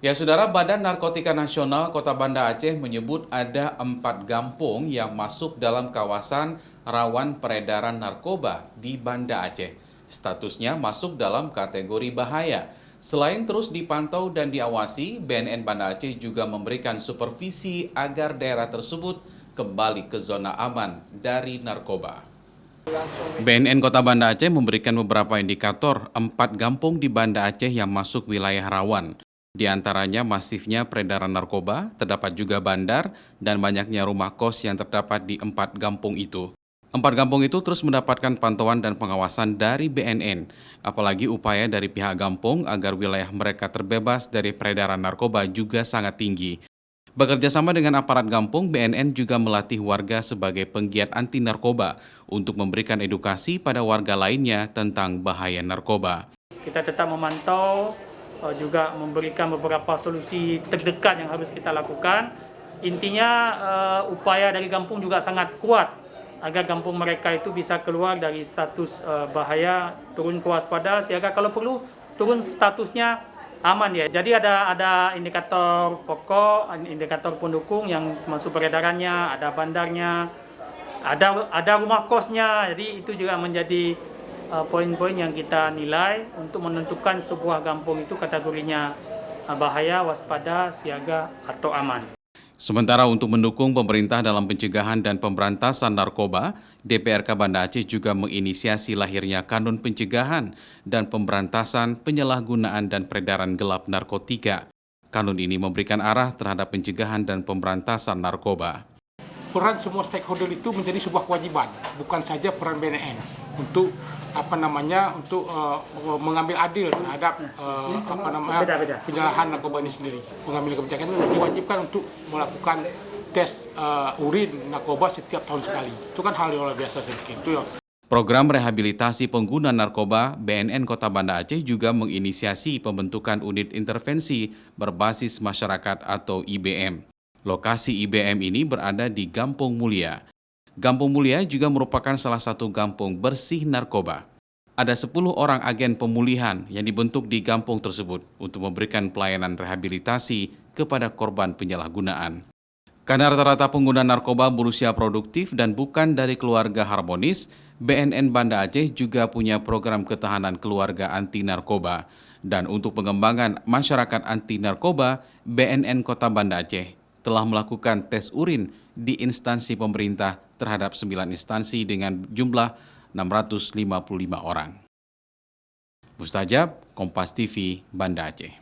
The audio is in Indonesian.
Ya, Saudara, Badan Narkotika Nasional Kota Banda Aceh menyebut ada 4 kampung yang masuk dalam kawasan rawan peredaran narkoba di Banda Aceh. Statusnya masuk dalam kategori bahaya. Selain terus dipantau dan diawasi, BNN Banda Aceh juga memberikan supervisi agar daerah tersebut kembali ke zona aman dari narkoba. BNN Kota Banda Aceh memberikan beberapa indikator 4 kampung di Banda Aceh yang masuk wilayah rawan. Di antaranya masifnya peredaran narkoba, terdapat juga bandar, dan banyaknya rumah kos yang terdapat di 4 kampung itu. 4 kampung itu terus mendapatkan pantauan dan pengawasan dari BNN, apalagi upaya dari pihak kampung agar wilayah mereka terbebas dari peredaran narkoba juga sangat tinggi. Bekerja sama dengan aparat kampung, BNN juga melatih warga sebagai penggiat anti narkoba untuk memberikan edukasi pada warga lainnya tentang bahaya narkoba. Kita tetap memantau, juga memberikan beberapa solusi terdekat yang harus kita lakukan. Intinya upaya dari kampung juga sangat kuat agar kampung mereka itu bisa keluar dari status bahaya, turun kewaspada, sehingga kalau perlu turun statusnya aman ya. Jadi ada indikator pokok, indikator pendukung yang masuk peredarannya, ada bandarnya, ada rumah kosnya. Jadi itu juga menjadi poin-poin yang kita nilai untuk menentukan sebuah kampung itu kategorinya bahaya, waspada, siaga, atau aman. Sementara untuk mendukung pemerintah dalam pencegahan dan pemberantasan narkoba, DPRK Banda Aceh juga menginisiasi lahirnya Kanun Pencegahan dan Pemberantasan Penyalahgunaan dan Peredaran Gelap Narkotika. Kanun ini memberikan arah terhadap pencegahan dan pemberantasan narkoba. Peran semua stakeholder itu menjadi sebuah kewajiban, bukan saja peran BNN untuk untuk mengambil adil terhadap penyalahan narkoba ini sendiri. Pengambil kebijakan itu diwajibkan untuk melakukan tes urin narkoba setiap tahun sekali. Itu kan hal yang luar biasa saya pikir. Itu ya. Program rehabilitasi pengguna narkoba BNN Kota Banda Aceh juga menginisiasi pembentukan unit intervensi berbasis masyarakat atau IBM. Lokasi IBM ini berada di Gampung Mulia. Gampung Mulia juga merupakan salah satu kampung bersih narkoba. Ada 10 orang agen pemulihan yang dibentuk di kampung tersebut untuk memberikan pelayanan rehabilitasi kepada korban penyalahgunaan. Karena rata-rata pengguna narkoba berusia produktif dan bukan dari keluarga harmonis, BNN Banda Aceh juga punya program ketahanan keluarga anti narkoba. Dan untuk pengembangan masyarakat anti narkoba, BNN Kota Banda Aceh telah melakukan tes urin di instansi pemerintah terhadap 9 instansi dengan jumlah 655 orang. Mustajab, Kompas TV, Banda Aceh.